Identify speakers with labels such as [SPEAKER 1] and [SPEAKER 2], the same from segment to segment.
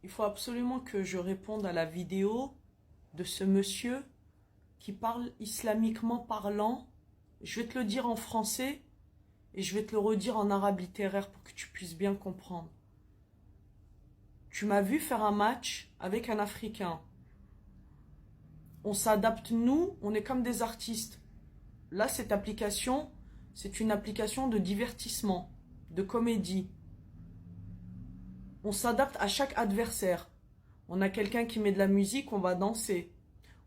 [SPEAKER 1] Il faut absolument que je réponde à la vidéo de ce monsieur qui parle islamiquement parlant. Je vais te le dire en français et je vais te le redire en arabe littéraire pour que tu puisses bien comprendre. Tu m'as vu faire un match avec un Africain. On s'adapte, nous, on est comme des artistes. Là, cette application, c'est une application de divertissement, de comédie. On s'adapte à chaque adversaire. On a quelqu'un qui met de la musique, on va danser.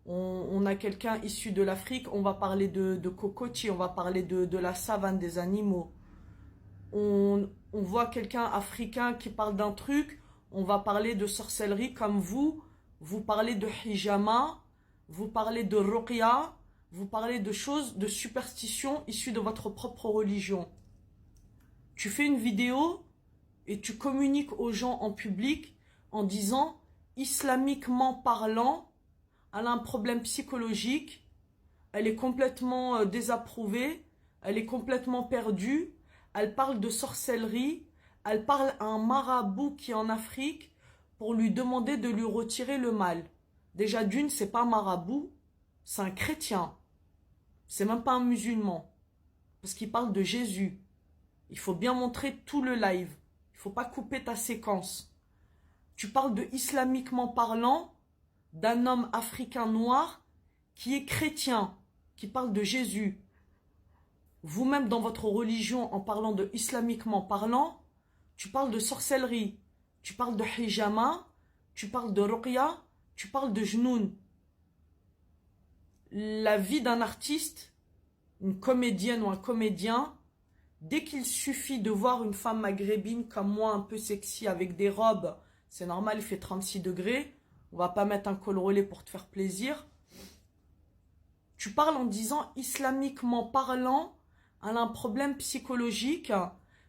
[SPEAKER 1] On a quelqu'un issu de l'Afrique, on va parler de cocotier, on va parler de la savane des animaux. On voit quelqu'un africain qui parle d'un truc, on va parler de sorcellerie comme vous parlez de hijama, vous parlez de ruqya, vous parlez de choses, de superstitions issues de votre propre religion. Tu fais une vidéo et tu communiques aux gens en public en disant, islamiquement parlant, elle a un problème psychologique, elle est complètement désapprouvée, elle est complètement perdue, elle parle de sorcellerie, elle parle à un marabout qui est en Afrique pour lui demander de lui retirer le mal. Déjà d'une, c'est pas un marabout, c'est un chrétien. C'est même pas un musulman. Parce qu'il parle de Jésus. Il faut bien montrer tout le live. Il faut pas couper ta séquence. Tu parles de islamiquement parlant d'un homme africain noir qui est chrétien, qui parle de Jésus. Vous-même dans votre religion, en parlant de islamiquement parlant, tu parles de sorcellerie, tu parles de hijama, tu parles de ruqya, tu parles de jnoun. La vie d'un artiste, une comédienne ou un comédien, dès qu'il suffit de voir une femme maghrébine comme moi, un peu sexy, avec des robes, c'est normal, il fait 36 degrés, on va pas mettre un col roulé pour te faire plaisir. Tu parles en disant, islamiquement parlant, elle a un problème psychologique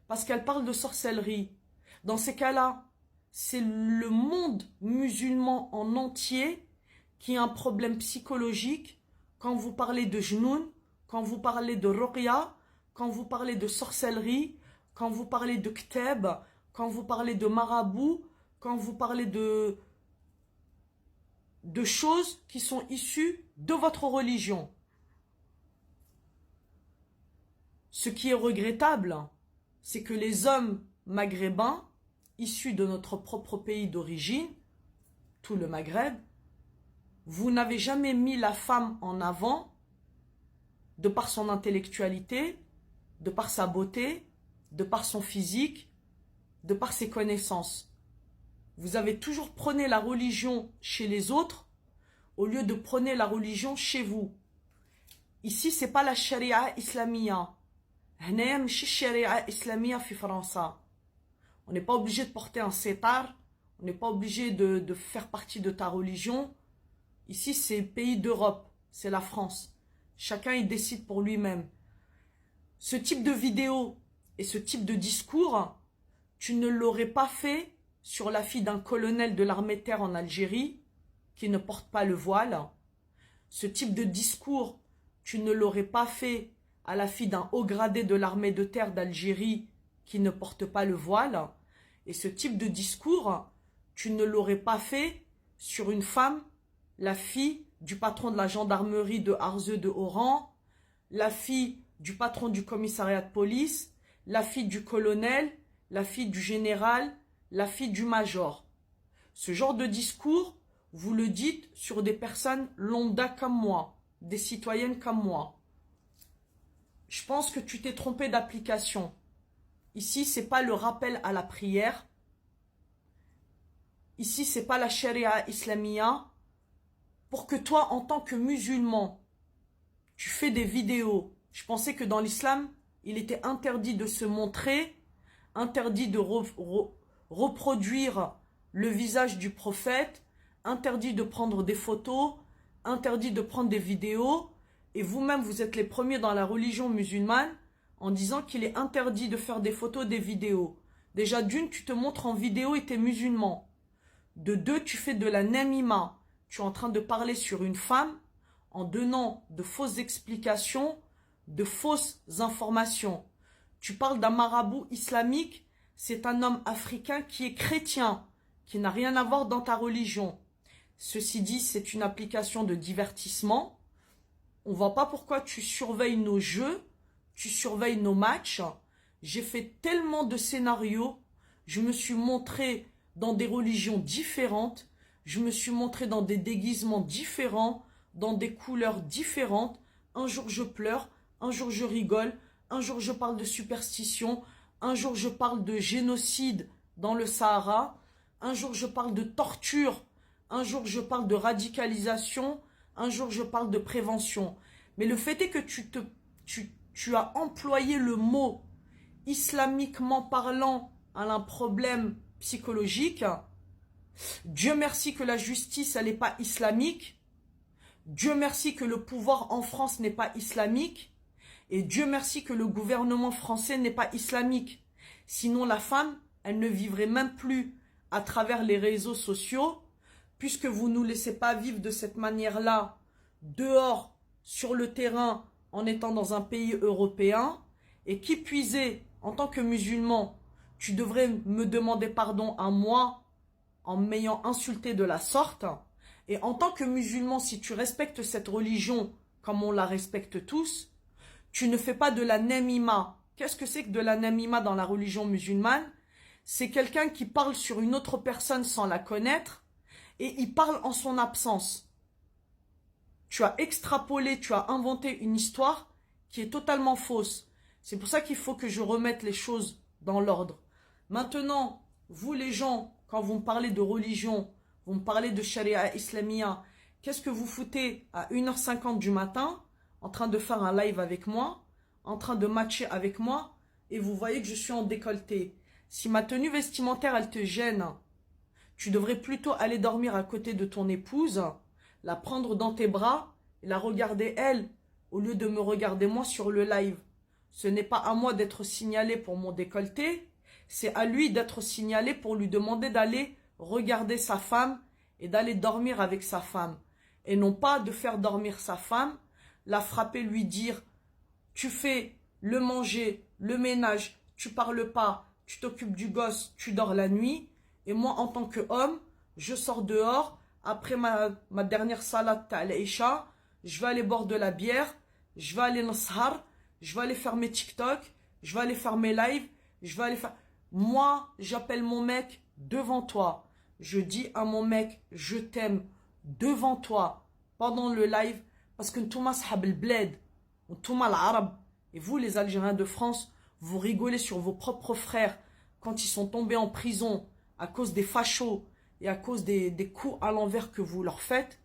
[SPEAKER 1] parce qu'elle parle de sorcellerie. Dans ces cas-là, c'est le monde musulman en entier qui a un problème psychologique quand vous parlez de jnoun, quand vous parlez de ruqya, quand vous parlez de sorcellerie, quand vous parlez de kteb, quand vous parlez de marabout, quand vous parlez de choses qui sont issues de votre religion. Ce qui est regrettable, c'est que les hommes maghrébins, issus de notre propre pays d'origine, tout le Maghreb, vous n'avez jamais mis la femme en avant de par son intellectualité, de par sa beauté, de par son physique, de par ses connaissances. Vous avez toujours prôné la religion chez les autres au lieu de prôner la religion chez vous. Ici, c'est pas la charia islamia. هنايا ماشي الشريعة إسلامية في فرنسا. On n'est pas obligé de porter un sétar, on n'est pas obligé de faire partie de ta religion. Ici, c'est le pays d'Europe, c'est la France. Chacun, il décide pour lui-même. Ce type de vidéo et ce type de discours, tu ne l'aurais pas fait sur la fille d'un colonel de l'armée de terre en Algérie qui ne porte pas le voile. Ce type de discours, tu ne l'aurais pas fait à la fille d'un haut gradé de l'armée de terre d'Algérie qui ne porte pas le voile. Et ce type de discours, tu ne l'aurais pas fait sur une femme, la fille du patron de la gendarmerie de Arzeux de Oran, la fille du patron du commissariat de police, la fille du colonel, la fille du général, la fille du major. Ce genre de discours, vous le dites sur des personnes lambda comme moi, des citoyennes comme moi. Je pense que tu t'es trompé d'application. Ici, c'est pas le rappel à la prière. Ici, c'est pas la charia islamia. Pour que toi, en tant que musulman, tu fais des vidéos. Je pensais que dans l'islam, il était interdit de se montrer, interdit de reproduire le visage du prophète, interdit de prendre des photos, interdit de prendre des vidéos. Et vous-même, vous êtes les premiers dans la religion musulmane en disant qu'il est interdit de faire des photos, des vidéos. Déjà, d'une, tu te montres en vidéo et t'es musulman. De deux, tu fais de la namima. Tu es en train de parler sur une femme en donnant de fausses explications, de fausses informations. Tu parles d'un marabout islamique, c'est un homme africain qui est chrétien, qui n'a rien à voir dans ta religion. Ceci dit, c'est une application de divertissement. On ne voit pas pourquoi tu surveilles nos jeux, tu surveilles nos matchs. J'ai fait tellement de scénarios, je me suis montré dans des religions différentes, je me suis montré dans des déguisements différents, dans des couleurs différentes. Un jour je pleure, un jour je rigole, un jour je parle de superstition, un jour je parle de génocide dans le Sahara, un jour je parle de torture, un jour je parle de radicalisation, un jour je parle de prévention. Mais le fait est que tu as employé le mot islamiquement parlant à un problème psychologique. Dieu merci que la justice, elle n'est pas islamique. Dieu merci que le pouvoir en France n'est pas islamique. Et Dieu merci que le gouvernement français n'est pas islamique. Sinon la femme, elle ne vivrait même plus à travers les réseaux sociaux, puisque vous ne nous laissez pas vivre de cette manière-là, dehors, sur le terrain, en étant dans un pays européen. Et qui puisait, en tant que musulman, tu devrais me demander pardon à moi en m'ayant insulté de la sorte. Et en tant que musulman, si tu respectes cette religion comme on la respecte tous, tu ne fais pas de la namima. Qu'est-ce que c'est que de la namima dans la religion musulmane? C'est quelqu'un qui parle sur une autre personne sans la connaître et il parle en son absence. Tu as extrapolé, tu as inventé une histoire qui est totalement fausse. C'est pour ça qu'il faut que je remette les choses dans l'ordre. Maintenant, vous les gens, quand vous me parlez de religion, vous me parlez de charia islamia, qu'est-ce que vous foutez à 1h50 du matin en train de faire un live avec moi, en train de matcher avec moi, et vous voyez que je suis en décolleté. Si ma tenue vestimentaire, elle te gêne, tu devrais plutôt aller dormir à côté de ton épouse, la prendre dans tes bras et la regarder elle, au lieu de me regarder moi sur le live. Ce n'est pas à moi d'être signalé pour mon décolleté, c'est à lui d'être signalé pour lui demander d'aller regarder sa femme et d'aller dormir avec sa femme. Et non pas de faire dormir sa femme, la frapper, lui dire « tu fais le manger, le ménage, tu parles pas, tu t'occupes du gosse, tu dors la nuit. » Et moi, en tant qu'homme, je sors dehors, après ma dernière salade à l'Aïcha, je vais aller boire de la bière, je vais aller nashar, je vais aller faire mes TikTok, je vais aller faire mes lives, je vais aller faire... Moi, j'appelle mon mec devant toi. Je dis à mon mec, je t'aime devant toi, pendant le live, parce que Ntouma sahab el bled, Ntouma l'arabe, et vous les Algériens de France, vous rigolez sur vos propres frères quand ils sont tombés en prison à cause des fachos et à cause des coups à l'envers que vous leur faites,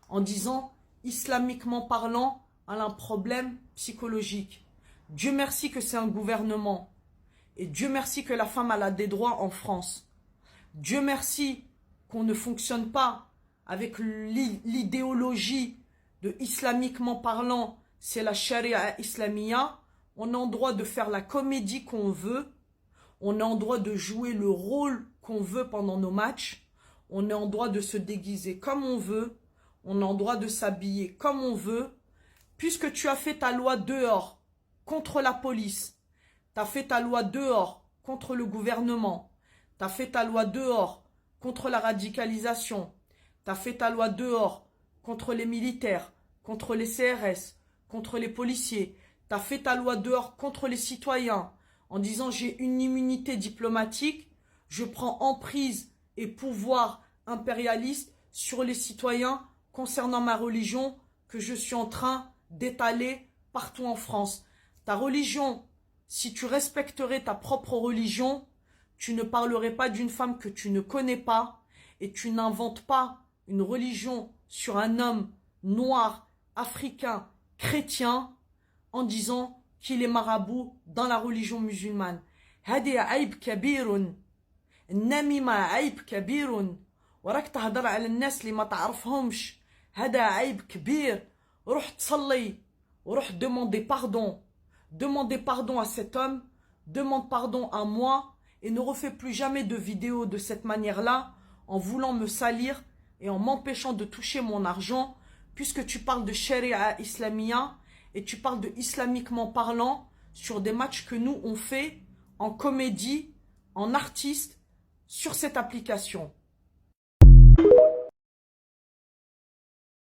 [SPEAKER 1] en disant, islamiquement parlant, elle a un problème psychologique. Dieu merci que c'est un gouvernement. Et Dieu merci que la femme elle a des droits en France. Dieu merci qu'on ne fonctionne pas avec l'idéologie de islamiquement parlant, c'est la charia islamia. On a le droit de faire la comédie qu'on veut. On a le droit de jouer le rôle qu'on veut pendant nos matchs. On est en droit de se déguiser comme on veut. On est en droit de s'habiller comme on veut. Puisque tu as fait ta loi dehors contre la police, tu as fait ta loi dehors contre le gouvernement, tu as fait ta loi dehors contre la radicalisation, tu as fait ta loi dehors contre les militaires, contre les CRS, contre les policiers, tu as fait ta loi dehors contre les citoyens en disant j'ai une immunité diplomatique, je prends emprise et pouvoir impérialiste sur les citoyens concernant ma religion que je suis en train d'étaler partout en France. Ta religion, si tu respecterais ta propre religion, tu ne parlerais pas d'une femme que tu ne connais pas et tu n'inventes pas une religion sur un homme noir, africain, chrétien en disant qu'il est marabout dans la religion musulmane. هذه عيب كبير النميمة عيب كبير وراك تهضر على الناس اللي ما تعرفهمش هذا عيب كبير روح تصلي وروح demander pardon. Demandez pardon à cet homme, demande pardon à moi et ne refais plus jamais de vidéos de cette manière-là en voulant me salir et en m'empêchant de toucher mon argent puisque tu parles de charia islamia et tu parles de islamiquement parlant sur des matchs que nous on fait en comédie, en artiste sur cette application.